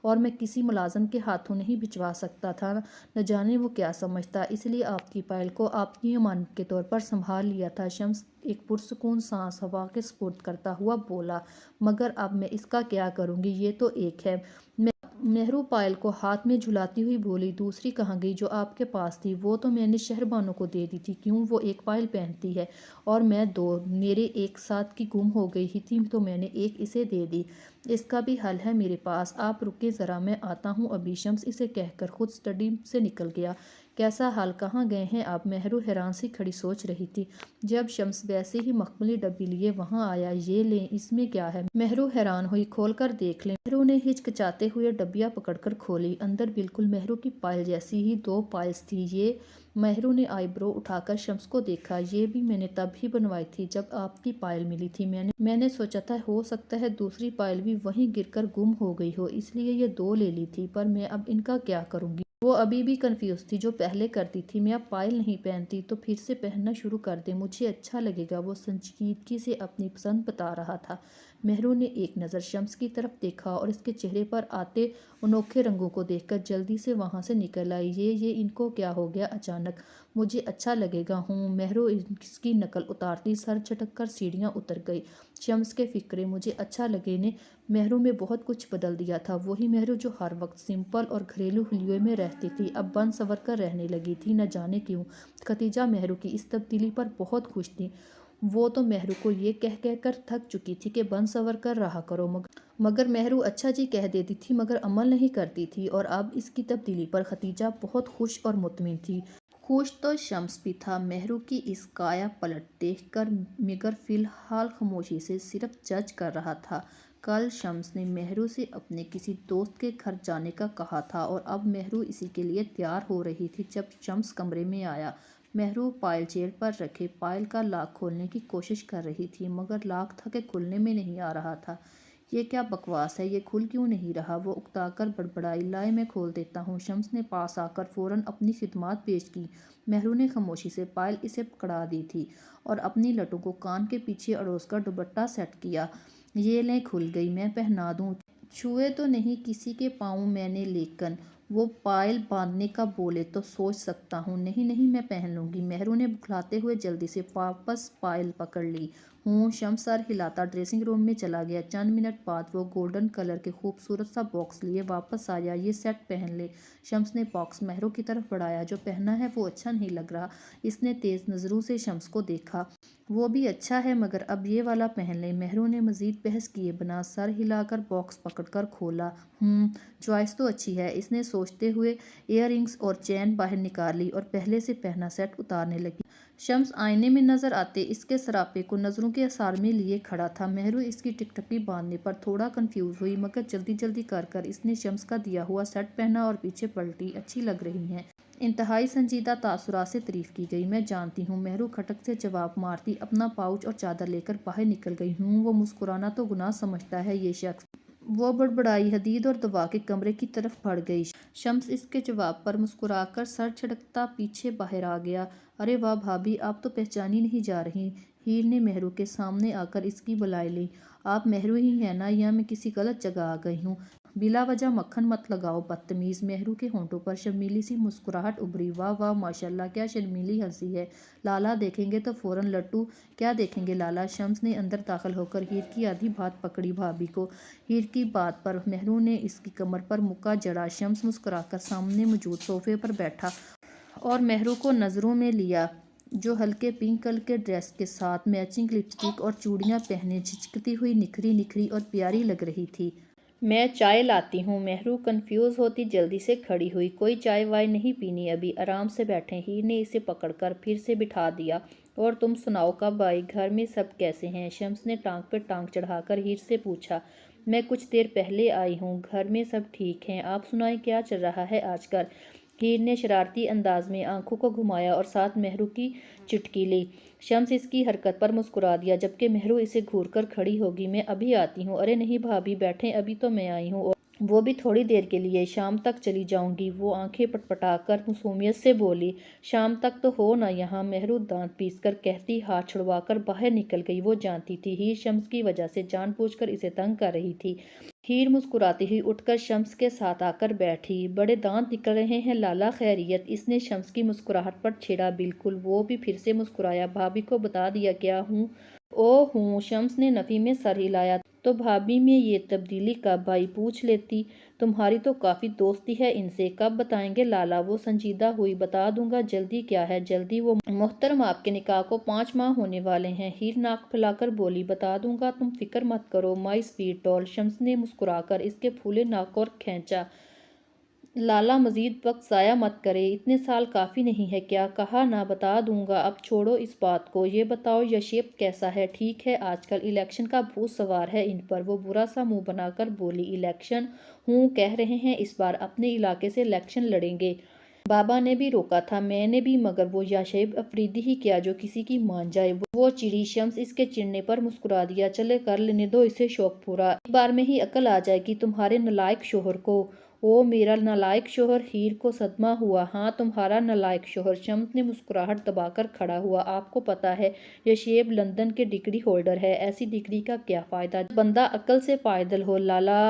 اور میں کسی ملازم کے ہاتھوں نہیں بھجوا سکتا تھا، نہ جانے وہ کیا سمجھتا، اس لیے آپ کی فائل کو آپ کی امانت کے طور پر سنبھال لیا تھا۔ شمس ایک پرسکون سانس ہوا کے سپرد کرتا ہوا بولا، مگر اب میں اس کا کیا کروں گی؟ یہ تو ایک ہے۔ مہرو فائل کو ہاتھ میں جھلاتی ہوئی بولی، دوسری کہاں گئی جو آپ کے پاس تھی؟ وہ تو میں نے شہربانو کو دے دی تھی۔ کیوں؟ وہ ایک فائل پہنتی ہے اور میں دو، میرے ایک ساتھ کی گم ہو گئی تھی تو میں نے ایک اسے دے دی۔ اس کا بھی حل ہے میرے پاس، آپ رکیں ذرا، میں آتا ہوں ابھی۔ شمس اسے کہہ کر خود اسٹڈی سے نکل گیا۔ کیسا حال؟ کہاں گئے ہیں آپ؟ مہرو حیران سی کھڑی سوچ رہی تھی جب شمس ویسے ہی مخملی ڈبی لیے وہاں آیا۔ یہ لیں، اس میں کیا ہے؟ مہرو حیران ہوئی، کھول کر دیکھ لیں۔ مہرو نے ہچکچاتے ہوئے ڈبیا پکڑ کر کھولی، اندر بالکل مہرو کی فائل جیسی ہی دو فائلز تھی۔ یہ؟ مہرو نے آئی برو اٹھا کر شمس کو دیکھا۔ یہ بھی میں نے تب ہی بنوائی تھی جب آپ کی فائل ملی تھی۔ میں نے سوچا تھا ہو سکتا ہے دوسری فائل بھی وہیں گر کر گم ہو گئی ہو، اس لیے یہ دو لے لی تھی، پر میں اب ان کا کیا کروں گی؟ وہ ابھی بھی کنفیوز تھی جو پہلے کرتی تھی۔ میں اب فائل نہیں پہنتی تو پھر سے پہننا شروع کر دیں، مجھے اچھا لگے گا۔ وہ سنجیدگی سے اپنی پسند بتا رہا تھا۔ مہرو نے ایک نظر شمس کی طرف دیکھا اور اس کے چہرے پر آتے انوکھے رنگوں کو دیکھ کر جلدی سے وہاں سے نکل آئی۔ یہ ان کو کیا ہو گیا اچانک؟ مجھے اچھا لگے گا۔ ہوں۔ مہرو اس کی نقل اتارتی سر جھٹک کر سیڑھیاں اتر گئی۔ شمس کے فکرے مجھے اچھا لگے نے مہرو میں بہت کچھ بدل دیا تھا۔ وہی مہرو جو ہر وقت سمپل اور گھریلو حلیوں میں رہتی تھی اب بن سنور کر رہنے لگی تھی، نہ جانے کیوں۔ خدیجہ مہرو کی اس تبدیلی پر بہت خوش تھی۔ وہ تو مہرو کو یہ کہہ کر تھک چکی تھی کہ بن سنور کر رہا کرو، مگر مہرو اچھا جی کہہ دیتی تھی مگر عمل نہیں کرتی تھی، اور اب اس کی تبدیلی پر خدیجہ بہت خوش اور مطمئن تھی۔ خوش تو شمس بھی تھا مہرو کی اس کایا پلٹ دیکھ کر، مگر فی الحال خاموشی سے صرف جج کر رہا تھا۔ کل شمس نے مہرو سے اپنے کسی دوست کے گھر جانے کا کہا تھا اور اب مہرو اسی کے لیے تیار ہو رہی تھی جب شمس کمرے میں آیا۔ مہرو فائل چیئر پر رکھے فائل کا لاک کھولنے کی کوشش کر رہی تھی، مگر لاک تھا کہ کھلنے میں نہیں آ رہا تھا۔ یہ کیا بکواس ہے، یہ کھل کیوں نہیں رہا؟ وہ اکتا کر بڑبڑائی، لائے میں کھول دیتا ہوں۔ شمس نے پاس آ کر فوراً اپنی خدمات پیش کی۔ مہرو نے خاموشی سے فائل اسے پکڑا دی تھی اور اپنی لٹوں کو کان کے پیچھے اڑوس کر دوپٹہ سیٹ کیا۔ یہ لیں، کھل گئی، میں پہنا دوں؟ چھوئے تو نہیں کسی کے پاؤں میں نے، لیکن وہ فائل باندھنے کا بولے تو سوچ سکتا ہوں۔ نہیں نہیں، میں پہن لوں گی۔ مہرو نے بکھلاتے ہوئے جلدی سے واپس فائل پکڑ لی۔ ہوں۔ شمس سر ہلاتا ڈریسنگ روم میں چلا گیا۔ چند منٹ بعد وہ گولڈن کلر کے خوبصورت سا باکس لیے واپس آیا۔ یہ سیٹ پہن لے۔ شمس نے باکس مہرو کی طرف بڑھایا۔ جو پہنا ہے وہ اچھا نہیں لگ رہا۔ اس نے تیز نظروں سے شمس کو دیکھا۔ وہ بھی اچھا ہے مگر اب یہ والا پہن لیں۔ مہرو نے مزید بحث کیے بنا سر ہلا کر باکس پکڑ کر کھولا۔ چوائس تو اچھی ہے، اس نے سوچتے ہوئے ایئر رنگز اور چین باہر نکال لی اور پہلے سے پہنا سیٹ اتارنے لگی۔ شمس آئینے میں نظر آتے اس کے سراپے کو نظروں کے اثار میں لیے کھڑا تھا۔ مہرو اس کی ٹکٹکی باندھنے پر تھوڑا کنفیوز ہوئی، مگر جلدی جلدی کر اس نے شمس کا دیا ہوا سیٹ پہنا اور پیچھے پلٹی۔ اچھی لگ رہی ہیں۔ انتہائی سنجیدہ تاثرات سے تعریف کی گئی۔ میں جانتی ہوں، مہرو کھٹک سے جواب مارتی اپنا پاؤچ اور چادر لے کر باہر نکل گئی۔ وہ مسکرانا تو گناہ سمجھتا ہے یہ شخص۔ وہ بڑبڑائی، حدید اور دبا کے کمرے کی طرف بڑھ گئی۔ شمس اس کے جواب پر مسکرا کر سر جھٹکتا پیچھے باہر آ گیا۔ ارے واہ بھابی، آپ تو پہچانی نہیں جا رہی۔ ہیر نے مہرو کے سامنے آ کر اس کی بلائی لی۔ آپ مہرو ہی ہیں نا، یا میں کسی غلط جگہ آ گئی ہوں؟ بلا وجہ مکھن مت لگاؤ بدتمیز۔ مہرو کے ہونٹوں پر شرمیلی سی مسکراہٹ ابھری۔ واہ واہ، ماشاءاللہ، کیا شرمیلی ہنسی ہے۔ لالا دیکھیں گے تو فوراً لٹو۔ کیا دیکھیں گے لالا؟ شمس نے اندر داخل ہو کر ہیر کی آدھی بات پکڑی بھابی کو۔ ہیر کی بات پر مہرو نے اس کی کمر پر مکہ جڑا۔ شمس مسکرا کر سامنے موجود صوفے پر بیٹھا اور مہرو کو نظروں میں لیا، جو ہلکے پنک کلر کے ڈریس کے ساتھ میچنگ لپسٹک اور چوڑیاں پہنے جھجکتی ہوئی نکھری اور پیاری لگ رہی تھی۔ میں چائے لاتی ہوں۔ مہرو کنفیوز ہوتی جلدی سے کھڑی ہوئی۔ کوئی چائے وائے نہیں پینی ابھی، آرام سے بیٹھیں۔ ہیر نے اسے پکڑ کر پھر سے بٹھا دیا۔ اور تم سناؤ، کب آئی؟ گھر میں سب کیسے ہیں؟ شمس نے ٹانگ پہ ٹانگ چڑھا کر ہیر سے پوچھا۔ میں کچھ دیر پہلے آئی ہوں، گھر میں سب ٹھیک ہیں۔ آپ سنائیں، کیا چل رہا ہے آج کل؟ ہیر نے شرارتی انداز میں آنکھوں کو گھمایا اور ساتھ مہرو کی چٹکی لی۔ شمس اس کی حرکت پر مسکرا دیا، جبکہ مہرو اسے گھور کر کھڑی ہوگی۔ میں ابھی آتی ہوں۔ ارے نہیں بھابی، بیٹھیں، ابھی تو میں آئی ہوں وہ بھی تھوڑی دیر کے لیے، شام تک چلی جاؤں گی۔ وہ آنکھیں پٹپٹا کر معصومیت سے بولی۔ شام تک تو ہو نا یہاں، مہرو دانت پیس کر کہتی ہاتھ چھڑوا کر باہر نکل گئی۔ وہ جانتی تھی ہیر شمس کی وجہ سے جان بوجھ کر اسے تنگ کر رہی تھی۔ ہیر مسکراتی ہوئی اٹھ کر شمس کے ساتھ آ کر بیٹھی۔ بڑے دانت نکل رہے ہیں لالا، خیریت؟ اس نے شمس کی مسکراہٹ پر چھیڑا۔ بالکل۔ وہ بھی پھر سے مسکرایا۔ بھابھی کو بتا دیا کیا ہوں؟ او ہوں، شمس نے نفی میں سر ہلایا۔ تو بھابھی میں یہ تبدیلی کب آئی؟ پوچھ لیتی، تمہاری تو کافی دوستی ہے ان سے۔ کب بتائیں گے لالا؟ وہ سنجیدہ ہوئی۔ بتا دوں گا، جلدی کیا ہے؟ جلدی وہ محترم آپ کے نکاح کو 5 ماہ ہونے والے ہیں۔ ہیر ناک پھیلا کر بولی۔ بتا دوں گا، تم فکر مت کرو مائی سویٹ ڈال۔ شمس نے مسکرا کر اس کے پھولے ناک کو کھینچا۔ لالا مزید وقت ضائع مت کرے، اتنے سال کافی نہیں ہے کیا؟ کہا نا بتا دوں گا، اب چھوڑو اس بات کو۔ یہ بتاؤ یشیپ کیسا ہے؟ ٹھیک ہے، آج کل الیکشن کا بھوت سوار ہے ان پر۔ وہ برا سا منہ بنا کر بولی۔ الیکشن؟ ہوں، کہہ رہے ہیں اس بار اپنے علاقے سے الیکشن لڑیں گے۔ بابا نے بھی روکا تھا، میں نے بھی، مگر وہ یشیپ افریدی ہی کیا جو کسی کی مان جائے۔ وہ چڑی۔ شمس اس کے چڑھنے پر مسکرا دیا۔ چلے کر لینے دو اسے شوق پورا، ایک بار میں ہی عقل آ جائے گی تمہارے نالائق شوہر کو۔ او میرا نالائق شوہر؟ ہیر کو صدمہ ہوا۔ ہاں، تمہارا نالائق شوہر۔ شمس نے مسکراہٹ دبا کر کھڑا ہوا۔ آپ کو پتہ ہے یشیپ لندن کے ڈگری ہولڈر ہے۔ ایسی ڈگری کا کیا فائدہ جب بندہ عقل سے پائیدل ہو؟ لالا،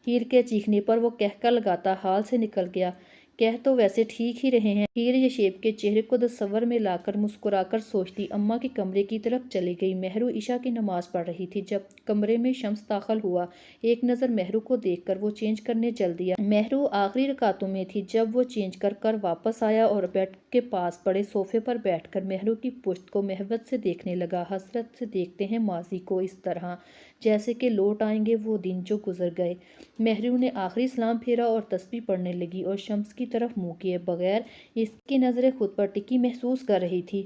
ہیر کے چیخنے پر وہ قہقہ لگاتا حال سے نکل گیا۔ کہہ تو ویسے ٹھیک ہی رہے ہیں۔ ہیر یشیپ کے چہرے کو تصور میں لا کر مسکرا کر سوچتی اماں کے کمرے کی طرف چلی گئی۔ مہرو عشاء کی نماز پڑھ رہی تھی جب کمرے میں شمس داخل ہوا۔ ایک نظر مہرو کو دیکھ کر وہ چینج کرنے چل دیا۔ مہرو آخری رکعتوں میں تھی جب وہ چینج کر کر واپس آیا اور بیڈ کے پاس پڑے صوفے پر بیٹھ کر مہرو کی پشت کو محبت سے دیکھنے لگا۔ حسرت سے دیکھتے ہیں ماضی کو، اس طرح جیسے کہ لوٹ آئیں گے وہ دن جو گزر گئے۔ مہرو نے آخری سلام پھیرا اور تسبیح پڑھنے لگی اور شمس کی طرف منہ کیے بغیر اس کی نظریں خود پر ٹکی محسوس کر رہی تھی۔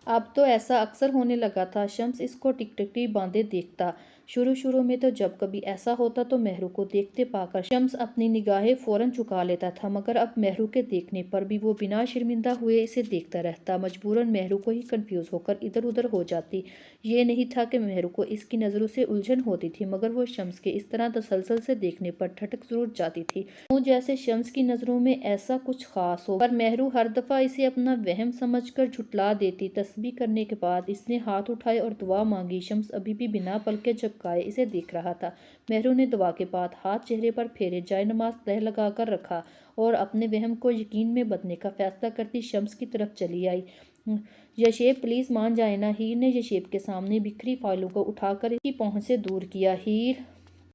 اب تو ایسا اکثر ہونے لگا تھا۔ شمس اس کو ٹکٹکی باندھے دیکھتا۔ شروع میں تو جب کبھی ایسا ہوتا تو مہرو کو دیکھتے پا کر شمس اپنی نگاہیں فوراً چکا لیتا تھا، مگر اب مہرو کے دیکھنے پر بھی وہ بنا شرمندہ ہوئے اسے دیکھتا رہتا۔ مجبوراً مہرو کو ہی کنفیوز ہو کر ادھر ادھر ہو جاتی۔ یہ نہیں تھا کہ مہرو کو اس کی نظروں سے الجھن ہوتی تھی، مگر وہ شمس کے اس طرح تسلسل سے دیکھنے پر ٹھٹک ضرور جاتی تھی، یوں جیسے شمس کی نظروں میں ایسا کچھ خاص ہو۔ پر مہرو ہر دفعہ اسے اپنا وہم سمجھ کر جھٹلا دیتی۔ تسبیح کرنے کے بعد اس نے ہاتھ اٹھائے اور دعا مانگی۔ شمس ابھی بھی بنا پلکیں جھپکائے اسے دیکھ رہا تھا۔ مہرو نے دعا کے بعد ہاتھ چہرے پر پھیرے، جائے نماز تہہ لگا کر رکھا اور اپنے وہم کو یقین میں بدلنے کا فیصلہ کرتی شمس کی طرف چلی آئی۔ یشیپ پلیز مان جائے نا۔ ہیر نے یشیپ کے سامنے بکھری فائلوں کو اٹھا کر اس کی پہنچ سے دور کیا۔ ہیر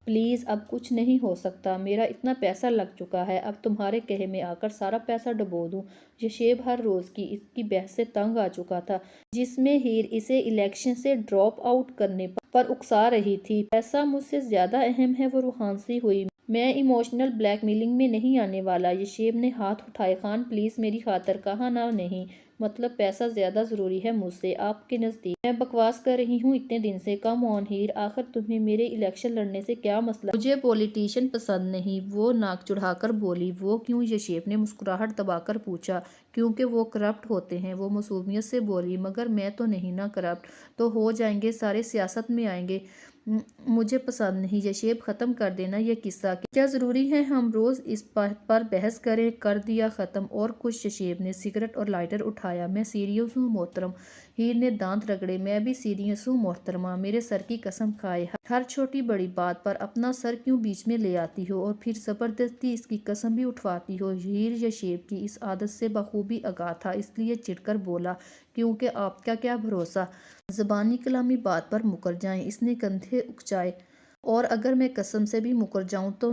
پلیز، اب کچھ نہیں ہو سکتا، میرا اتنا پیسہ لگ چکا ہے، اب تمہارے کہے میں آ کر سارا پیسہ ڈبو دوں؟ یشیپ ہر روز کی اس کی بحث سے تنگ آ چکا تھا، جس میں ہیر اسے الیکشن سے ڈراپ آؤٹ کرنے پر اکسا رہی تھی۔ پیسہ مجھ سے زیادہ اہم ہے، وہ روحانسی ہوئی۔ میں ایموشنل بلیک میلنگ میں نہیں آنے والا۔ یشیپ نے ہاتھ اٹھائے۔ خان پلیز میری خاطر، کہا نا نہیں، مطلب پیسہ زیادہ ضروری ہے مجھ سے آپ کے نزدیک؟ میں بکواس کر رہی ہوں اتنے دن سے؟ کم آن ہیر، آخر تمہیں میرے الیکشن لڑنے سے کیا مسئلہ؟ مجھے پولیٹیشین پسند نہیں۔ وہ ناک چڑھا کر بولی۔ وہ کیوں؟ یشیپ نے مسکراہٹ دبا کر پوچھا۔ کیونکہ وہ کرپٹ ہوتے ہیں، وہ معصومیت سے بولی۔ مگر میں تو نہیں نا کرپٹ، تو ہو جائیں گے، سارے سیاست میں آئیں گے۔ مجھے پسند نہیں۔ یشیپ ختم کر دینا یہ قصہ، کیا ضروری ہے ہم روز اس بات پر بحث کریں؟ کر دیا ختم۔ اور کچھ؟ یشیپ نے سگریٹ اور لائٹر اٹھایا۔ میں سیریس ہوں محترم۔ ہیر نے دانت رگڑے۔ میں بھی سیریس ہوں محترمہ، میرے سر کی قسم کھائے، ہر چھوٹی بڑی بات پر اپنا سر کیوں بیچ میں لے آتی ہو اور پھر زبردستی اس کی قسم بھی اٹھواتی ہو؟ ہیر یشیپ کی اس عادت سے بخوبی آگاہ تھا، اس لیے چڑھ کر بولا، کیونکہ آپ کا کیا بھروسہ زبانی کلامی بات پر مکر جائیں؟ اس نے کندھے اکچائے۔ اور اگر میں قسم سے بھی مکر جاؤں تو؟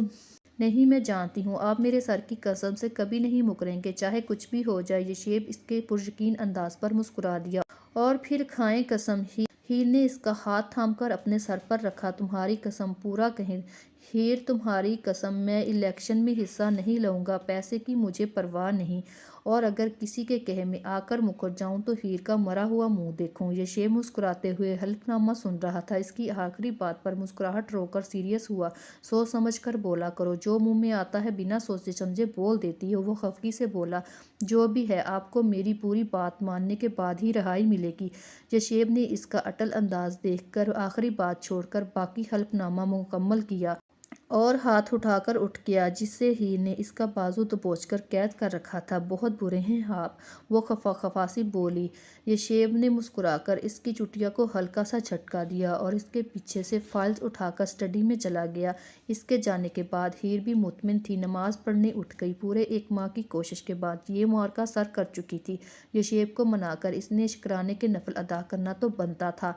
نہیں، میں جانتی ہوں آپ میرے سر کی قسم سے کبھی نہیں مکریں گے، چاہے کچھ بھی ہو جائے۔ یشیپ اس کے پریقین انداز پر مسکرا دیا۔ اور پھر کھائیں قسم۔ ہیر نے اس کا ہاتھ تھام کر اپنے سر پر رکھا۔ تمہاری قسم، پورا کہیں۔ ہیر تمہاری قسم، میں الیکشن میں حصہ نہیں لوں گا، پیسے کی مجھے پرواہ نہیں، اور اگر کسی کے کہے میں آ کر مکر جاؤں تو ہیر کا مرا ہوا منہ دیکھوں۔ یشیپ مسکراتے ہوئے حلف نامہ سن رہا تھا، اس کی آخری بات پر مسکراہٹ رو کر سیریس ہوا۔ سوچ سمجھ کر بولا کرو، جو منہ میں آتا ہے بنا سوچے سمجھے بول دیتی ہو۔ وہ خفگی سے بولا، جو بھی ہے آپ کو میری پوری بات ماننے کے بعد ہی رہائی ملے گی۔ یشیپ نے اس کا اٹل انداز دیکھ کر آخری بات چھوڑ کر باقی حلف نامہ مکمل کیا اور ہاتھ اٹھا کر اٹھ گیا جسے ہیر نے اس کا بازو دبوچ کر قید کر رکھا تھا۔ بہت برے ہیں آپ، وہ خفا خفا سی بولی۔ یشیب نے مسکرا کر اس کی چٹیا کو ہلکا سا جھٹکا دیا اور اس کے پیچھے سے فائلز اٹھا کر اسٹڈی میں چلا گیا۔ اس کے جانے کے بعد ہیر بھی مطمئن تھی، نماز پڑھنے اٹھ گئی۔ پورے 1 ماہ کی کوشش کے بعد یہ معرکہ سر کر چکی تھی۔ یشیب کو منا کر اس نے شکرانے کے نفل ادا کرنا تو بنتا تھا۔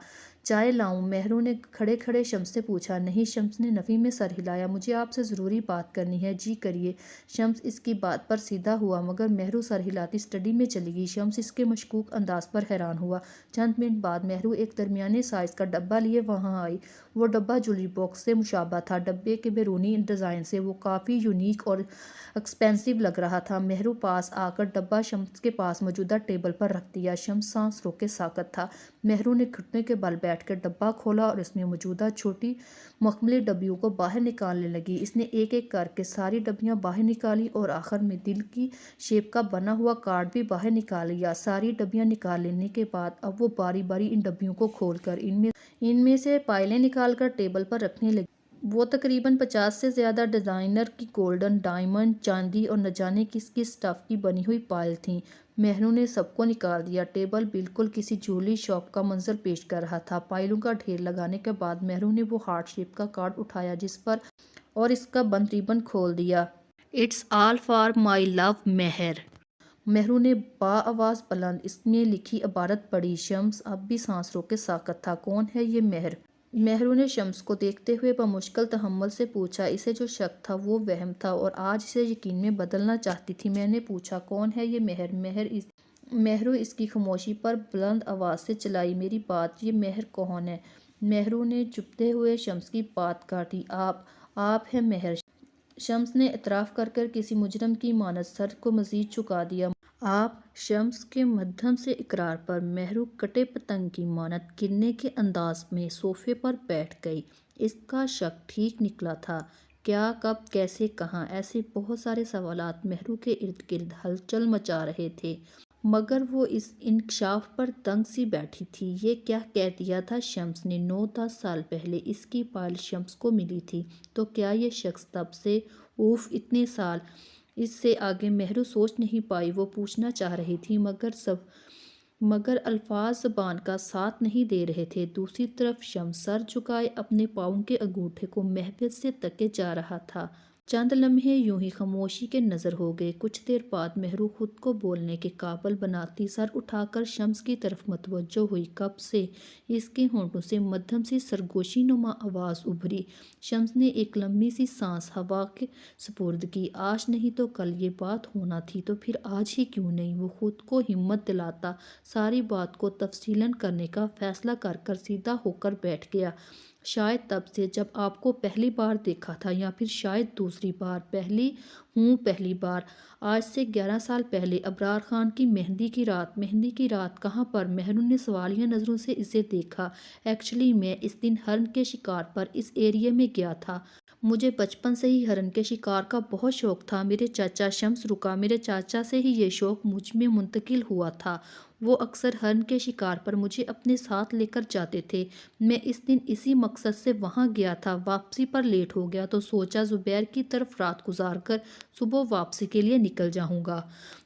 چائے لاؤں؟ مہرو نے کھڑے کھڑے شمس سے پوچھا۔ نہیں، شمس نے نفی میں سر ہلایا، مجھے آپ سے ضروری بات کرنی ہے۔ جی کریے۔ شمس اس کی بات پر سیدھا ہوا مگر مہرو سر ہلاتی اسٹڈی میں چلی گئی۔ شمس اس کے مشکوک انداز پر حیران ہوا۔ چند منٹ بعد مہرو ایک درمیانے سائز کا ڈبہ لیے وہاں آئی۔ وہ ڈبہ جویلری باکس سے مشابہ تھا۔ ڈبے کے بیرونی ڈیزائن سے وہ کافی یونیک اور ایکسپینسو لگ رہا تھا۔ مہرو پاس آ کر ڈبہ شمس کے پاس موجودہ ٹیبل پر رکھ دیا۔ شمس سانس روکے ساکت تھا۔ مہرو نے گھٹنے کے بل بیٹھ کر ڈبہ کھولا اور اس میں موجودہ چھوٹی مخملی ڈبیوں کو باہر نکالنے لگی۔ اس نے ایک ایک کر کے ساری ڈبیاں باہر نکالی اور آخر میں دل کی شیپ کا بنا ہوا کارڈ بھی باہر نکال لیا۔ ساری ڈبیاں نکال لینے کے بعد اب وہ باری باری ان ڈبیوں کو کھول کر ان میں سے پائلیں نکال کر ٹیبل پر رکھنے لگی۔ وہ تقریباً 50 سے زیادہ ڈیزائنر کی گولڈن، ڈائمنڈ، چاندی اور نہ جانے کس کس اسٹف کی بنی ہوئی پائل تھیں۔ مہرو نے سب کو نکال دیا۔ ٹیبل بالکل کسی جویلری شاپ کا منظر پیش کر رہا تھا۔ پائلوں کا ڈھیر لگانے کے بعد مہرو نے وہ ہارٹ شیپ کا کارڈ اٹھایا جس پر اور اس کا بند ریبن کھول دیا۔ اٹس آل فار مائی لو مہر۔ مہرو نے آواز بلند اس میں لکھی عبارت پڑھی۔ شمس اب بھی سانس روکے ساکت تھا۔ کون ہے یہ مہر؟ مہرو نے شمس کو دیکھتے ہوئے بمشکل تحمل سے پوچھا۔ اسے جو شک تھا وہ وہم تھا اور آج اسے یقین میں بدلنا چاہتی تھی۔ میں نے پوچھا کون ہے یہ مہر؟ مہرو اس کی خاموشی پر بلند آواز سے چلائی میری بات، یہ مہر کون ہے؟ مہرو نے چپتے ہوئے شمس کی بات کاٹی۔ آپ ہیں مہر۔ شمس نے اعتراف کر کر کسی مجرم کی مانند سر کو مزید جھکا دیا۔ آپ؟ شمس کے مدھم سے اقرار پر مہرو کٹے پتنگ کی مانند گرنے کے انداز میں صوفے پر بیٹھ گئی۔ اس کا شک ٹھیک نکلا تھا۔ کیا، کب، کیسے، کہاں؟ ایسے بہت سارے سوالات مہرو کے ارد گرد ہلچل مچا رہے تھے مگر وہ اس انکشاف پر دنگ سی بیٹھی تھی۔ یہ کیا کہہ دیا تھا شمس نے؟ 9-10 سال پہلے اس کی پائل شمس کو ملی تھی تو کیا یہ شخص تب سے؟ اوف، اتنے سال! اس سے آگے مہرو سوچ نہیں پائی۔ وہ پوچھنا چاہ رہی تھی مگر الفاظ زبان کا ساتھ نہیں دے رہے تھے۔ دوسری طرف شمس سر جھکائے اپنے پاؤں کے انگوٹھے کو محبت سے تکے جا رہا تھا۔ چند لمحے یوں ہی خاموشی کے نظر ہو گئے۔ کچھ دیر بعد مہرو خود کو بولنے کے قابل بناتی سر اٹھا کر شمس کی طرف متوجہ ہوئی۔ کب سے؟ اس کے ہونٹوں سے مدھم سی سرگوشی نما آواز ابھری۔ شمس نے ایک لمبی سی سانس ہوا کے سپرد کی۔ آج نہیں تو کل یہ بات ہونا تھی تو پھر آج ہی کیوں نہیں؟ وہ خود کو ہمت دلاتا ساری بات کو تفصیلاً کرنے کا فیصلہ کر کر سیدھا ہو کر بیٹھ گیا۔ شاید تب سے جب آپ کو پہلی بار دیکھا تھا یا پھر شاید دوسری بار۔ پہلی بار آج سے 11 سال پہلے ابرار خان کی مہندی کی رات۔ مہندی کی رات کہاں پر؟ مہرو نے سوالیہ نظروں سے اسے دیکھا۔ ایکچولی میں اس دن ہرن کے شکار پر اس ایریے میں گیا تھا۔ مجھے بچپن سے ہی ہرن کے شکار کا بہت شوق تھا۔ میرے چاچا، شمس رکا، میرے چاچا سے ہی یہ شوق مجھ میں منتقل ہوا تھا۔ وہ اکثر ہرن کے شکار پر مجھے اپنے ساتھ لے کر جاتے تھے۔ میں اس دن اسی مقصد سے وہاں گیا تھا۔ واپسی پر لیٹ ہو گیا تو سوچا زبیر کی طرف رات گزار کر صبح واپسی کے لیے نکل جاؤں گا۔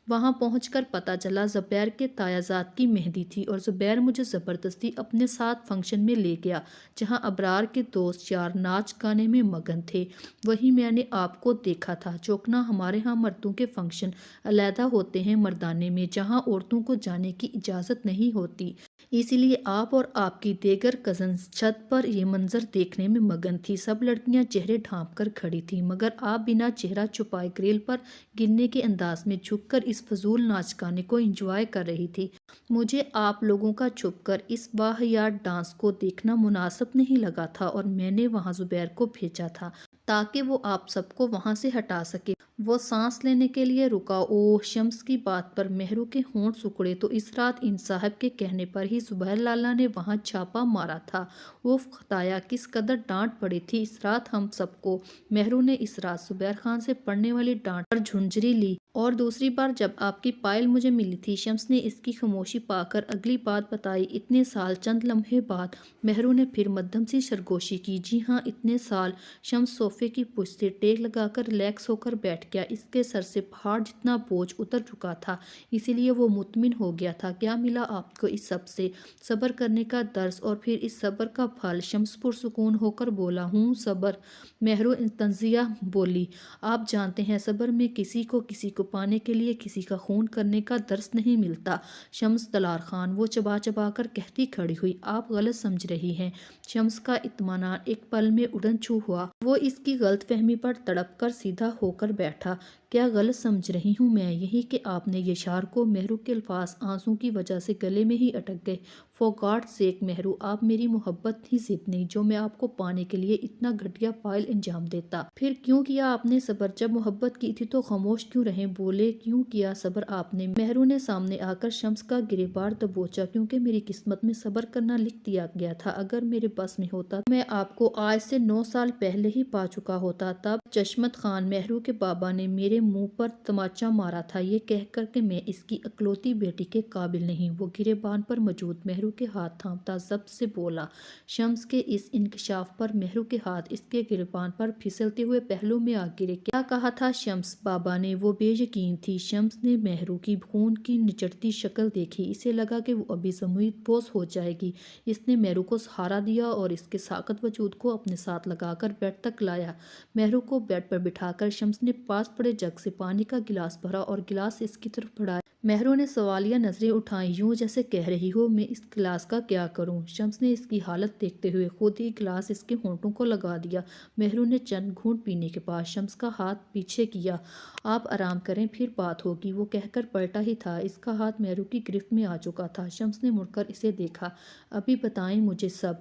وہاں پہنچ کر پتہ چلا زبیر کے تایازات کی مہندی تھی اور زبیر مجھے زبردستی اپنے ساتھ فنکشن میں لے گیا جہاں ابرار کے دوست یار ناچ گانے میں مگن تھے۔ وہیں میں نے آپ کو دیکھا تھا۔ چوکنا ہمارے ہاں مردوں کے فنکشن علیحدہ ہوتے ہیں مردانے میں جہاں عورتوں کو جانے کی اجازت نہیں ہوتی۔ اسی لیے آپ اور آپ کی دیگر کزنز چھت پر یہ منظر دیکھنے میں مگن تھی۔ سب لڑکیاں چہرے ڈھانپ کر کھڑی تھیں مگر آپ بنا چہرہ چھپائے گریل پر گرنے کے انداز میں جھک کر اس فضول ناچ گانے کو انجوائے کر رہی تھی۔ مجھے آپ لوگوں کا چھپ کر اس واہیات ڈانس کو دیکھنا مناسب نہیں لگا تھا اور میں نے وہاں زبیر کو بھیجا تھا تاکہ وہ آپ سب کو وہاں سے ہٹا سکے۔ وہ سانس لینے کے لیے رکا۔ اوہ! شمس کی بات پر مہرو کے ہونٹ سکڑے تو اس رات ان صاحب کے کہنے پر ہی زبیر لالا نے وہاں چھاپا مارا تھا۔ اوف خدایا! کس قدر ڈانٹ پڑی تھی اس رات ہم سب کو۔ مہرو نے اس رات زبیر خان سے پڑنے والی ڈانٹ پر جھنجھری لی اور دوسری بار جب آپ کی پائل مجھے ملی تھی۔ شمس نے اس کی خاموشی پا کر اگلی بات بتائی۔ اتنے سال۔ چند لمحے بعد مہرو نے پھر مدھم سی سرگوشی کی۔ جی ہاں، اتنے سال۔ شمس صوفے کی پشت سے ٹیک لگا کر ریلیکس ہو کر بیٹھ گیا۔ اس کے سر سے پہاڑ جتنا بوجھ اتر چکا تھا، اسی لیے وہ مطمئن ہو گیا تھا۔ کیا ملا آپ کو اس سب سے؟ صبر کرنے کا درس اور پھر اس صبر کا پھل۔ شمس پرسکون ہو کر بولا، ہوں صبر۔ مہرو تنزیہ بولی، آپ جانتے ہیں صبر میں کسی کو پانے کے لیے کسی کا خون کرنے کا درس نہیں ملتا۔ شمس دلار خان، وہ چبا چبا کر کہتی کھڑی ہوئی، آپ غلط سمجھ رہی ہیں۔ شمس کا اطمینان ایک پل میں اڑن چھو ہوا۔ وہ اس کی غلط فہمی پر تڑپ کر سیدھا ہو کر بیٹھا۔ کیا غلط سمجھ رہی ہوں میں؟ یہی کہ آپ نے یہ شعر کو مہرو کے الفاظ آنسوں کی وجہ سے گلے میں ہی اٹک گئے۔ فار گاڈ سیک مہرو، آپ میری محبت ہی جتنی جو میں آپ کو پانے کے لیے اتنا گھٹیا فعل انجام دیتا۔ پھر کیوں کیا آپ نے صبر؟ جب محبت کی تھی تو خاموش کیوں رہے؟ بولے کیوں کیا صبر آپ نے؟ مہرو نے سامنے آ کر شمس کا گریباں دبوچا۔ کیونکہ میری قسمت میں صبر کرنا لکھ دیا گیا تھا۔ اگر میرے بس میں ہوتا تو میں آپ کو آج سے 9 سال پہلے ہی پا چکا ہوتا۔ تب چشمت خان، مہرو کے بابا نے میرے منہ پر تماچا مارا تھا یہ کہہ کر کہ میں اس کی اکلوتی بیٹی کے قابل نہیں۔ وہ گریباں پر موجود مہرو کے ہاتھ تھامتا ضبط سے بولا۔ شمس کے اس انکشاف پر مہرو کے ہاتھ اس کے گریباں پر پھسلتے ہوئے پہلو میں آ گرے۔ کیا کہا تھا شمس بابا نے؟ وہ بے یقین تھی۔ شمس نے مہرو کی خون کی نچڑتی شکل دیکھی۔ اسے لگا کہ وہ ابھی زمین بوس ہو جائے گی۔ اس نے مہرو کو سہارا دیا اور اس کے ساکت وجود کو اپنے ساتھ لگا کر بیڈ تک لایا۔ مہرو کو بیڈ پر بٹھا کر شمس نے پاس پڑے جگ سے پانی کا گلاس بھرا اور گلاس اس کی طرف بڑھایا۔ مہرو نے سوالیہ نظریں اٹھائیں، یوں جیسے کہہ رہی ہو میں اس گلاس کا کیا کروں؟ شمس نے اس کی حالت دیکھتے ہوئے خود ہی گلاس اس کے ہونٹوں کو لگا دیا۔ مہرو نے چند گھونٹ پینے کے بعد شمس کا ہاتھ پیچھے کیا۔ آپ آرام کریں، پھر بات ہوگی، وہ کہہ کر پلٹا ہی تھا۔ اس کا ہاتھ مہرو کی گرفت میں آ چکا تھا۔ شمس نے مڑ کر اسے دیکھا۔ ابھی بتائیں مجھے سب۔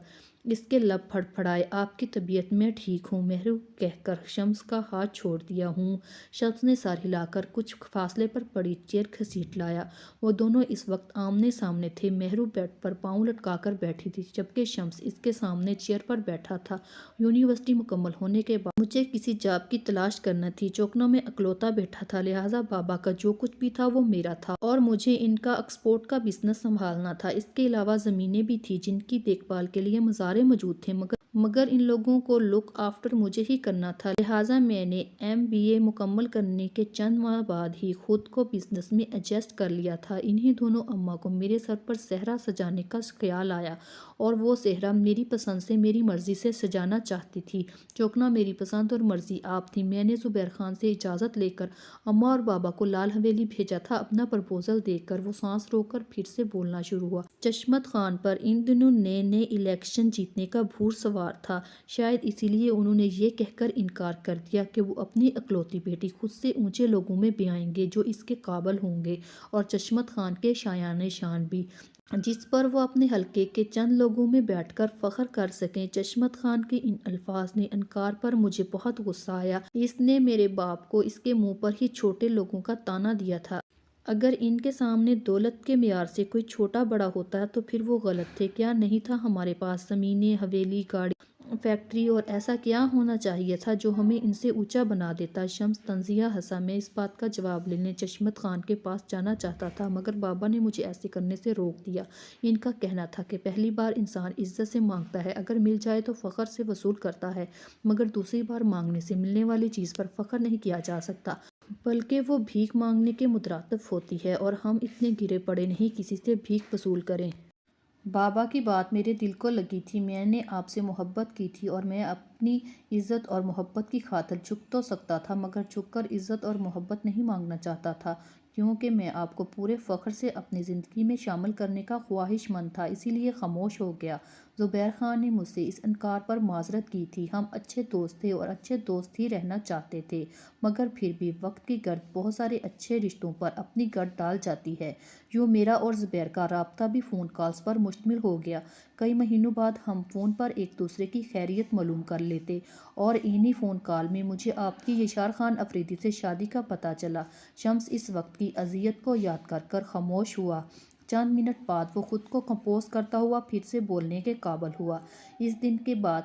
اس کے لب پھڑپھڑائے۔ آپ کی طبیعت؟ میں ٹھیک ہوں مہرو کہہ کر شمس کا ہاتھ چھوڑ دیا۔ ہوں۔ شمس نے سر ہلا کر کچھ فاصلے پر پڑی چیئر گھسیٹ لایا۔ وہ دونوں اس وقت آمنے سامنے تھے۔ مہرو بیڈ پر پاؤں لٹکا کر بیٹھی تھی جبکہ شمس اس کے سامنے چیئر پر بیٹھا تھا۔ یونیورسٹی مکمل ہونے کے بعد مجھے کسی جاب کی تلاش کرنا تھی۔ چوکنوں میں اکلوتا بیٹا تھا، لہٰذا بابا کا جو کچھ بھی تھا وہ میرا تھا اور مجھے ان کا ایکسپورٹ کا بزنس سنبھالنا تھا۔ اس کے علاوہ زمینیں بھی تھیں جن کی دیکھ بھال کے لیے مزارے موجود تھے، مگر ان لوگوں کو لک آفٹر مجھے ہی کرنا تھا، لہٰذا میں نے MBA مکمل کرنے کے چند ماہ بعد ہی خود کو بزنس میں ایڈجسٹ کر لیا تھا۔ انہی دنوں اماں کو میرے سر پر صحرا سجانے کا خیال آیا اور وہ صحرا میری پسند سے میری مرضی سے سجانا چاہتی تھی۔ چوکنا میری پسند اور مرضی آپ تھی۔ میں نے زبیر خان سے اجازت لے کر اماں اور بابا کو لال حویلی بھیجا تھا۔ اپنا پرپوزل دیکھ کر وہ سانس روک کر پھر سے بولنا شروع ہوا۔ چشمت خان پر ان دنوں نئے الیکشن جیتنے کا بھور سوار تھا، شاید اسی لیے انہوں نے یہ کہہ کر انکار کر دیا کہ وہ اپنی اکلوتی بیٹی خود سے اونچے لوگوں میں بیائیں گے جو اس کے قابل ہوں گے، اور چشمت خان کے شایان شان بھی، جس پر وہ اپنے حلقے کے چند لوگوں میں بیٹھ کر فخر کر سکیں۔ چشمت خان کے ان الفاظ نے انکار پر مجھے بہت غصہ آیا۔ اس نے میرے باپ کو اس کے منہ پر ہی چھوٹے لوگوں کا طعنہ دیا تھا۔ اگر ان کے سامنے دولت کے معیار سے کوئی چھوٹا بڑا ہوتا تو پھر وہ غلط تھے۔ کیا نہیں تھا ہمارے پاس زمینیں، حویلی، گاڑی، فیکٹری، اور ایسا کیا ہونا چاہیے تھا جو ہمیں ان سے اونچا بنا دیتا؟ شمس تنزیہ ہنسا۔ میں اس بات کا جواب لینے چشمت خان کے پاس جانا چاہتا تھا، مگر بابا نے مجھے ایسے کرنے سے روک دیا۔ ان کا کہنا تھا کہ پہلی بار انسان عزت سے مانگتا ہے، اگر مل جائے تو فخر سے وصول کرتا ہے، مگر دوسری بار مانگنے سے ملنے والی چیز پر فخر نہیں کیا جا سکتا، بلکہ وہ بھیک مانگنے کے مترادف ہوتی ہے، اور ہم اتنے گرے پڑے نہیں کسی سے بھیک وصول کریں۔ بابا کی بات میرے دل کو لگی تھی۔ میں نے آپ سے محبت کی تھی اور میں اپنی عزت اور محبت کی خاطر جھک تو سکتا تھا، مگر جھک کر عزت اور محبت نہیں مانگنا چاہتا تھا، کیونکہ میں آپ کو پورے فخر سے اپنی زندگی میں شامل کرنے کا خواہش مند تھا، اسی لیے خاموش ہو گیا۔ زبیر خان نے مجھ سے اس انکار پر معذرت کی تھی۔ ہم اچھے دوست تھے اور اچھے دوست ہی رہنا چاہتے تھے، مگر پھر بھی وقت کی گرد بہت سارے اچھے رشتوں پر اپنی گرد ڈال جاتی ہے۔ یوں میرا اور زبیر کا رابطہ بھی فون کالز پر مشتمل ہو گیا۔ کئی مہینوں بعد ہم فون پر ایک دوسرے کی خیریت معلوم کر لیتے، اور انہی فون کال میں مجھے آپ کی یشار خان افریدی سے شادی کا پتہ چلا۔ شمس اس وقت کی اذیت کو یاد کر کر خاموش ہوا۔ چند منٹ بعد وہ خود کو کمپوز کرتا ہوا پھر سے بولنے کے قابل ہوا۔ اس دن کے بعد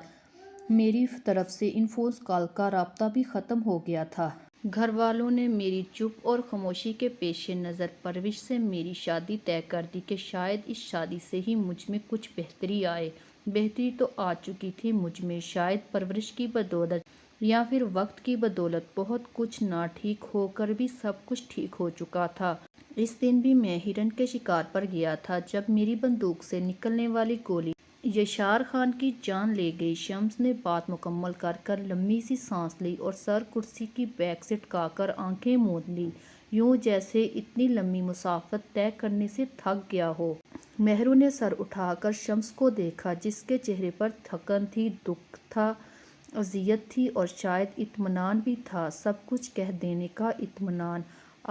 میری طرف سے ان فون کال کا رابطہ بھی ختم ہو گیا تھا۔ گھر والوں نے میری چپ اور خاموشی کے پیش نظر پرورش سے میری شادی طے کر دی کہ شاید اس شادی سے ہی مجھ میں کچھ بہتری آئے۔ بہتری تو آ چکی تھی مجھ میں، شاید پرورش کی بدولت یا پھر وقت کی بدولت۔ بہت کچھ نہ ٹھیک ہو کر بھی سب کچھ ٹھیک ہو چکا تھا۔ اس دن بھی میں ہرن کے شکار پر گیا تھا جب میری بندوق سے نکلنے والی گولی یشار خان کی جان لے گئی۔ شمس نے بات مکمل کر لمبی سی سانس لی اور سر کرسی کی بیک سے ٹکا کر آنکھیں موند لی، یوں جیسے اتنی لمبی مسافت طے کرنے سے تھک گیا ہو۔ مہرو نے سر اٹھا کر شمس کو دیکھا، جس کے چہرے پر تھکن تھی، دکھ تھا، اذیت تھی اور شاید اطمینان بھی تھا، سب کچھ کہہ دینے کا اطمینان۔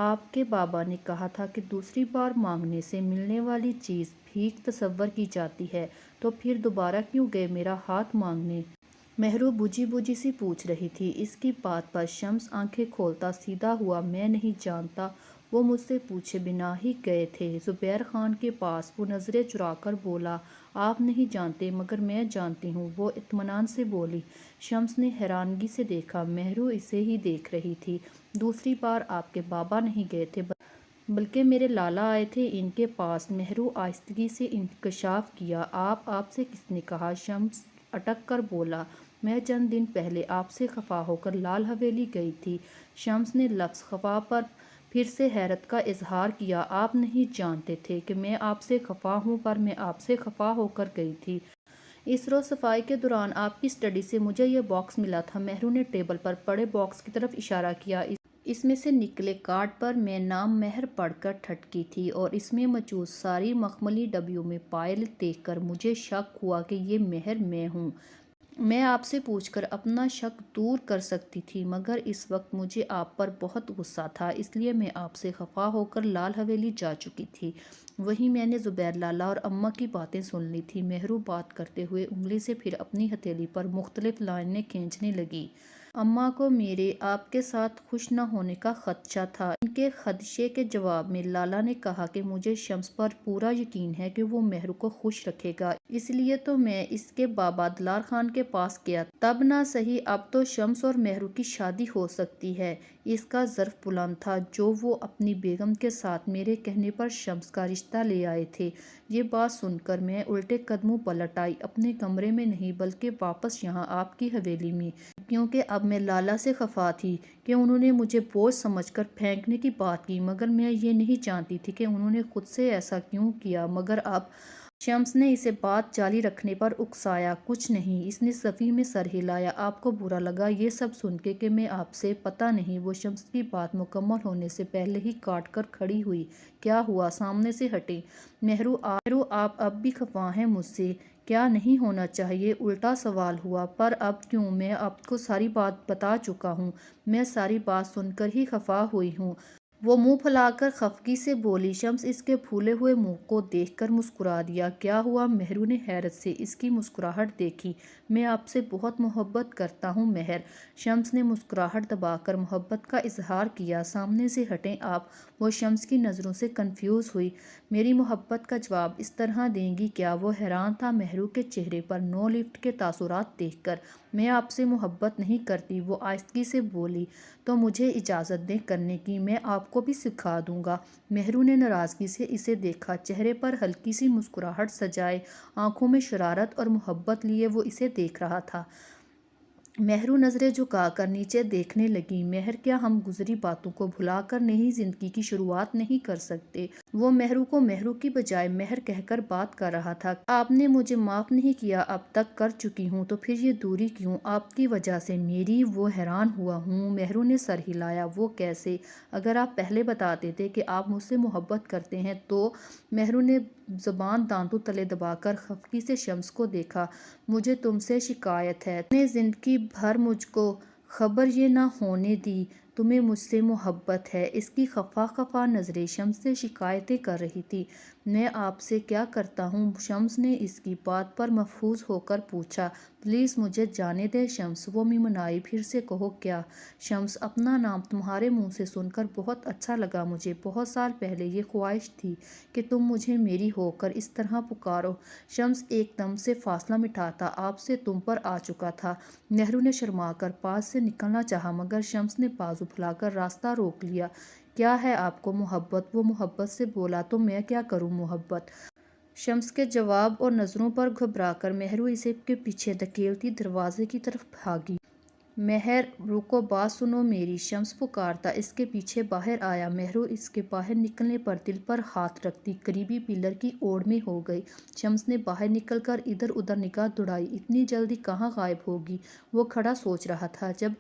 آپ کے بابا نے کہا تھا کہ دوسری بار مانگنے سے ملنے والی چیز بھیک تصور کی جاتی ہے، تو پھر دوبارہ کیوں گئے میرا ہاتھ مانگنے؟ مہرو بجھی بجھی سی پوچھ رہی تھی۔ اس کی بات پر شمس آنکھیں کھولتا سیدھا ہوا۔ میں نہیں جانتا، وہ مجھ سے پوچھے بنا ہی گئے تھے زبیر خان کے پاس۔ وہ نظریں چرا کر بولا، آپ نہیں جانتے مگر میں جانتی ہوں، وہ اطمینان سے بولی۔ شمس نے حیرانگی سے دیکھا، مہرو اسے ہی دیکھ رہی تھی۔ دوسری بار آپ کے بابا نہیں گئے تھے بلکہ میرے لالا آئے تھے ان کے پاس۔ مہرو آہستگی سے انکشاف کیا، آپ سے کس نے کہا؟ شمس اٹک کر بولا، میں چند دن پہلے آپ سے خفا ہو کر لال حویلی گئی تھی۔ شمس نے لفظ خفا پر پھر سے حیرت کا اظہار کیا، آپ نہیں جانتے تھے کہ میں آپ سے خفا ہوں، پر میں آپ سے خفا ہو کر گئی تھی۔ اس روز صفائی کے دوران آپ کی اسٹڈی سے مجھے یہ باکس ملا تھا۔ مہرو نے ٹیبل پر پڑے باکس کی طرف اشارہ کیا۔ اس میں سے نکلے کارڈ پر میں نام مہر پڑھ کر ٹھٹکی تھی اور اس میں موجود ساری مخملی ڈبیوں میں پائل دیکھ کر مجھے شک ہوا کہ یہ مہر میں ہوں۔ میں آپ سے پوچھ کر اپنا شک دور کر سکتی تھی، مگر اس وقت مجھے آپ پر بہت غصہ تھا، اس لیے میں آپ سے خفا ہو کر لال حویلی جا چکی تھی۔ وہیں میں نے زبیر لالا اور اماں کی باتیں سن لی تھی۔ مہرو بات کرتے ہوئے انگلی سے پھر اپنی ہتھیلی پر مختلف لائنیں کھینچنے لگی۔ اماں کو میرے آپ کے ساتھ خوش نہ ہونے کا خدشہ تھا۔ ان کے خدشے کے جواب میں لالا نے کہا کہ مجھے شمس پر پورا یقین ہے کہ وہ مہرو کو خوش رکھے گا، اس لیے تو میں اس کے بابا دلار خان کے پاس گیا تب نہ سہی اب تو شمس اور مہرو کی شادی ہو سکتی ہے۔ اس کا ظرف بلند تھا جو وہ اپنی بیگم کے ساتھ میرے کہنے پر شمس کا رشتہ لے آئے تھے۔ یہ بات سن کر میں الٹے قدموں پلٹ آئی، اپنے کمرے میں نہیں بلکہ واپس یہاں آپ کی حویلی میں، کیونکہ اب میں لالا سے خفا تھی کہ انہوں نے مجھے بوجھ سمجھ کر پھینکنے کی بات کی، مگر میں یہ نہیں جانتی تھی کہ انہوں نے خود سے ایسا کیوں کیا۔ مگر اب شمس نے اسے بات جاری رکھنے پر اکسایا۔ کچھ نہیں، اس نے صفی میں سر ہلایا۔ آپ کو برا لگا یہ سب سن کے کہ میں آپ سے؟ پتہ نہیں۔ وہ شمس کی بات مکمل ہونے سے پہلے ہی کاٹ کر کھڑی ہوئی۔ کیا ہوا؟ سامنے سے ہٹیں۔ مہرو آپ اب بھی خفا ہیں مجھ سے؟ کیا نہیں ہونا چاہیے؟ الٹا سوال ہوا۔ پر اب کیوں؟ میں آپ کو ساری بات بتا چکا ہوں، میں ساری بات سن کر ہی خفا ہوئی ہوں۔ وہ منہ پھیلا کر خفگی سے بولی۔ شمس اس کے پھولے ہوئے منہ کو دیکھ کر مسکرا دیا۔ کیا ہوا؟ مہرو نے حیرت سے اس کی مسکراہٹ دیکھی۔ میں آپ سے بہت محبت کرتا ہوں مہر۔ شمس نے مسکراہٹ دبا کر محبت کا اظہار کیا۔ سامنے سے ہٹیں آپ۔ وہ شمس کی نظروں سے کنفیوز ہوئی۔ میری محبت کا جواب اس طرح دیں گی کیا؟ وہ حیران تھا مہرو کے چہرے پر نو لفٹ کے تاثرات دیکھ کر۔ میں آپ سے محبت نہیں کرتی، وہ آہستگی سے بولی۔ تو مجھے اجازت دیں کرنے کی، میں آپ کو بھی سکھا دوں گا۔ مہرو نے ناراضگی سے اسے دیکھا، چہرے پر ہلکی سی مسکراہٹ سجائے آنکھوں میں شرارت اور محبت لیے وہ اسے دیکھ رہا تھا۔ مہرو نظریں جھکا کر نیچے دیکھنے لگی۔ مہر کیا ہم گزری باتوں کو بھلا کر نئی زندگی کی شروعات نہیں کر سکتے؟ وہ مہرو کو مہرو کی بجائے مہر کہہ کر بات کر رہا تھا۔ آپ نے مجھے معاف نہیں کیا، اب تک کر چکی ہوں، تو پھر یہ دوری کیوں؟ آپ کی وجہ سے میری؟ وہ حیران ہوا۔ مہرو نے سر ہلایا۔ وہ کیسے؟ اگر آپ پہلے بتاتے تھے کہ آپ مجھ سے محبت کرتے ہیں تو؟ مہرو نے زبان دانتوں تلے دبا کر خفگی سے شمس کو دیکھا۔ مجھے تم سے شکایت ہے، تم نے زندگی بھر مجھ کو خبر یہ نہ ہونے دی تمہیں مجھ سے محبت ہے۔ اس کی خفا نظریں شمس سے شکایتیں کر رہی تھی۔ میں آپ سے کیا کرتا ہوں؟ شمس نے اس کی بات پر محظوظ ہو کر پوچھا۔ پلیز مجھے جانے دیں شمس، وہ ممنائی۔ پھر سے کہو کیا؟ شمس، اپنا نام تمہارے منہ سے سن کر بہت اچھا لگا مجھے۔ بہت سال پہلے یہ خواہش تھی کہ تم مجھے میری ہو کر اس طرح پکارو۔ شمس ایک دم سے فاصلہ مٹاتا آپ سے تم پر آ چکا تھا۔ مہرو نے شرما کر پاس سے نکلنا چاہا مگر شمس نے بازو بازو پھیلا کر راستہ روک لیا۔ کیا ہے آپ کو محبت؟ وہ محبت سے بولا۔ تو میں کیا کروں محبت؟ شمس کے جواب اور نظروں پر گھبرا کر مہرو اسے کے پیچھے دھکیلتی دروازے کی طرف بھاگی۔ مہر رکو، بات سنو میری، شمس پکارتا اس کے پیچھے باہر آیا۔ مہرو اس کے باہر نکلنے پر دل پر ہاتھ رکھتی قریبی پلر کی اوڑ میں ہو گئی۔ شمس نے باہر نکل کر ادھر ادھر نگاہ دوڑائی۔ اتنی جلدی کہاں غائب ہوگی؟ وہ کھڑا سوچ رہا تھا جب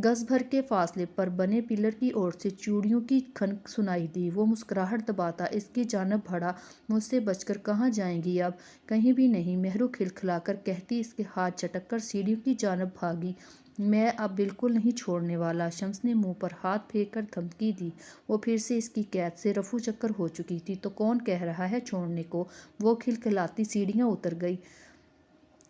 گز بھر کے فاصلے پر بنے پلر کی اوڑ سے چوڑیوں کی کھنک سنائی دی۔ وہ مسکراہٹ دباتا اس کی جانب بڑھا۔ مجھ سے بچ کر کہاں جائیں گی اب؟ کہیں بھی نہیں، مہرو کھلکھلا کر کہتی اس کے ہاتھ جھٹک کر سیڑھیوں کی جانب بھاگی۔ میں اب بالکل نہیں چھوڑنے والا، شمس نے منہ پر ہاتھ پھیر کر دھمکی دی۔ وہ پھر سے اس کی قید سے رفو چکر ہو چکی تھی۔ تو کون کہہ رہا ہے چھوڑنے کو؟ وہ کھلکھلاتی سیڑھیاں اتر گئی۔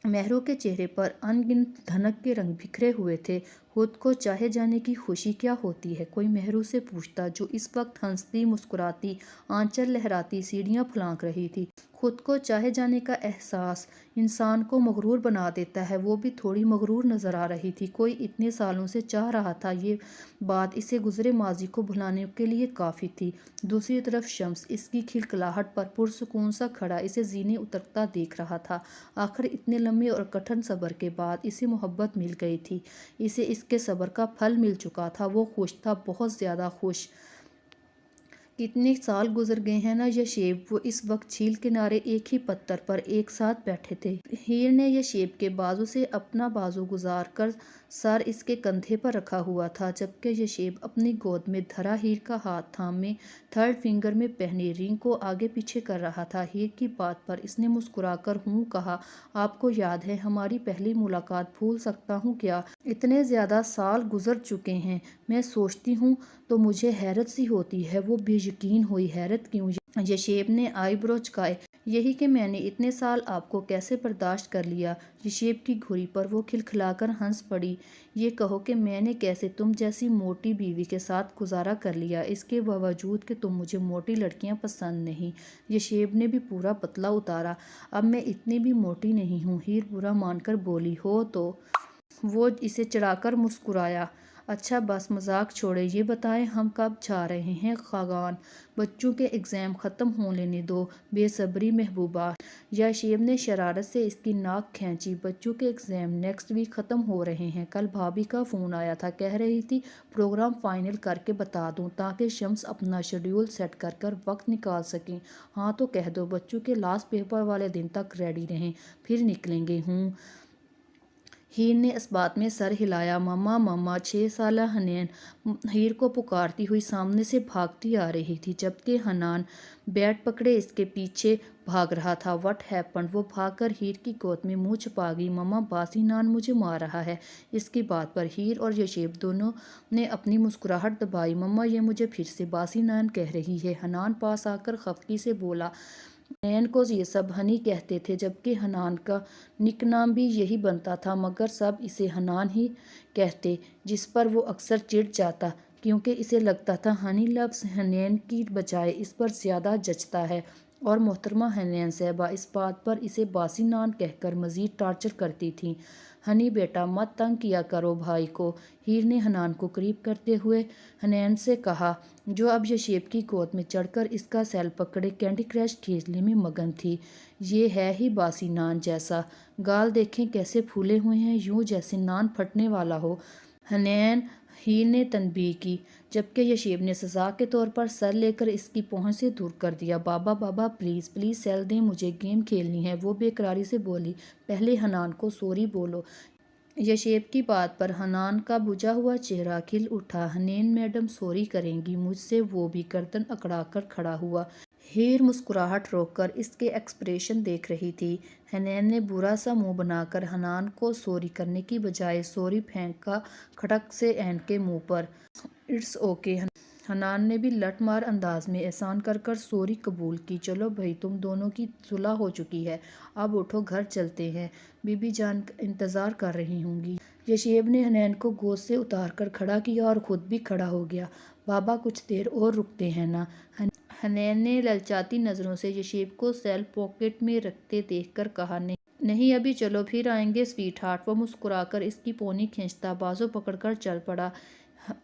مہرو کے چہرے پر ان گنت دھنک کے رنگ بکھرے ہوئے تھے۔ خود کو چاہے جانے کی خوشی کیا ہوتی ہے؟ کوئی مہرو سے پوچھتا، جو اس وقت ہنستی مسکراتی آنچل لہراتی سیڑھیاں پھلانک رہی تھی۔ خود کو چاہے جانے کا احساس انسان کو مغرور بنا دیتا ہے۔ وہ بھی تھوڑی مغرور نظر آ رہی تھی۔ کوئی اتنے سالوں سے چاہ رہا تھا، یہ بات اسے گزرے ماضی کو بھلانے کے لیے کافی تھی۔ دوسری طرف شمس اس کی کھلکھلاہٹ پر پرسکون سا کھڑا اسے زینے اترتا دیکھ رہا تھا۔ آخر اتنے لمبے اور کٹھن صبر کے بعد اسے محبت مل گئی تھی۔ اسے اس کے صبر کا پھل مل چکا تھا۔ وہ خوش تھا، بہت زیادہ خوش۔ کتنے سال گزر گئے ہیں نا یشیب؟ وہ اس وقت جھیل کنارے ایک ہی پتھر پر ایک ساتھ بیٹھے تھے۔ ہیر نے یشیب کے بازو سے اپنا بازو گزار کر سر اس کے کندھے پر رکھا ہوا تھا، جبکہ یشیب اپنی گود میں دھرا ہیر کا ہاتھ تھامے تھرڈ فنگر میں پہنی رنگ کو آگے پیچھے کر رہا تھا۔ ہیر کی بات پر اس نے مسکرا کر ہوں کہا۔ آپ کو یاد ہے ہماری پہلی ملاقات؟ بھول سکتا ہوں کیا؟ اتنے زیادہ سال گزر چکے ہیں، میں سوچتی ہوں تو مجھے حیرت سی ہوتی ہے۔ وہ بے یقین ہوئی۔ حیرت کیوں؟ یشیب نے آئی برو چکائے۔ یہی کہ میں نے اتنے سال آپ کو کیسے برداشت کر لیا۔ یشیب کی گھڑی پر وہ کھلکھلا کر ہنس پڑی۔ یہ کہو کہ میں نے کیسے تم جیسی موٹی بیوی کے ساتھ گزارا کر لیا، اس کے باوجود کہ تم مجھے موٹی لڑکیاں پسند نہیں۔ یشیب نے بھی پورا پتلا اتارا۔ اب میں اتنی بھی موٹی نہیں ہوں، ہیر برا مان کر بولی۔ ہو تو؟ وہ اسے چڑھا کر مسکرایا۔ اچھا بس مذاق چھوڑیں، یہ بتائیں ہم کب جا رہے ہیں خاقان؟ بچوں کے ایگزام ختم ہو لینے دو، بے صبری محبوبہ۔ یشیب نے شرارت سے اس کی ناک کھینچی۔ بچوں کے ایگزام نیکسٹ ویک ختم ہو رہے ہیں۔ کل بھابھی کا فون آیا تھا، کہہ رہی تھی پروگرام فائنل کر کے بتا دوں تاکہ شمس اپنا شیڈول سیٹ کر کر وقت نکال سکیں۔ ہاں تو کہہ دو بچوں کے لاسٹ پیپر والے دن تک ریڈی رہیں، پھر نکلیں گے۔ ہوں۔ ہیر نے اس بات میں سر ہلایا۔ مما مما، 6 سالہ حنین ہیر کو پکارتی ہوئی سامنے سے بھاگتی آ رہی تھی، جبکہ حنان بیٹ پکڑے اس کے پیچھے بھاگ رہا تھا۔ What happened? وہ بھاگ کر ہیر کی گود میں منہ چھپا گئی۔ مما باسی نان مجھے مار رہا ہے۔ اس کی بات پر ہیر اور یشیب دونوں نے اپنی مسکراہٹ دبائی۔ مما یہ مجھے پھر سے باسی نان کہہ رہی ہے۔ حنان پاس آ کر خفگی سے بولا۔ حنین کو یہ سب ہنی کہتے تھے، جبکہ حنان کا نک نام بھی یہی بنتا تھا، مگر سب اسے حنان ہی کہتے، جس پر وہ اکثر چڑ جاتا، کیونکہ اسے لگتا تھا ہنی لفظ حنین کی بجائے اس پر زیادہ جچتا ہے، اور محترمہ حنین صاحبہ اس بات پر اسے باسی نان کہہ کر مزید ٹارچر کرتی تھیں۔ ہنی بیٹا مت تنگ کیا کرو بھائی کو، ہیر نے حنان کو قریب کرتے ہوئے حنین سے کہا، جو اب یشیب کی گود میں چڑھ کر اس کا سیل پکڑے کینڈی کرش کھیلنے میں مگن تھی۔ یہ ہے ہی باسی نان جیسا، گال دیکھیں کیسے پھولے ہوئے ہیں، یوں جیسے نان پھٹنے والا ہو۔ حنین، ہیر نے تنبیہ کی، جبکہ یشیب نے سزا کے طور پر سر لے کر اس کی پہنچ سے دور کر دیا۔ بابا بابا پلیز پلیز سیل دیں، مجھے گیم کھیلنی ہے، وہ بے قراری سے بولی۔ پہلے حنان کو سوری بولو۔ یشیب کی بات پر حنان کا بجھا ہوا چہرہ کھل اٹھا۔ حنین میڈم سوری کریں گی مجھ سے؟ وہ بھی گردن اکڑا کر کھڑا ہوا۔ ہیر مسکراہٹ روک کر اس کے ایکسپریشن دیکھ رہی تھی۔ حنین نے برا سا منہ بنا کر حنان کو سوری کرنے کی بجائے سوری پھینکا کھٹک سے عین کے منہ پر۔ It's okay. حنان نے بھی لٹ مار انداز میں احسان کر کر سوری قبول کی۔ چلو بھئی، تم دونوں کی صلح ہو چکی ہے، اب اٹھو گھر چلتے ہیں، بی بی جان انتظار کر رہی ہوں گی۔ یشیب نے حنین کو گود سے اتار کر کھڑا کیا اور خود بھی کھڑا ہو گیا۔ بابا کچھ دیر اور رکتے ہیں نا؟ حنین نے للچاتی نظروں سے یشیب کو سیل پاکٹ میں رکھتے دیکھ کر کہا۔ نہیں ابھی چلو، پھر آئیں گے سویٹ ہارٹ۔ وہ مسکرا کر اس کی پونی کھینچتا بازو پکڑ کر چل پڑا۔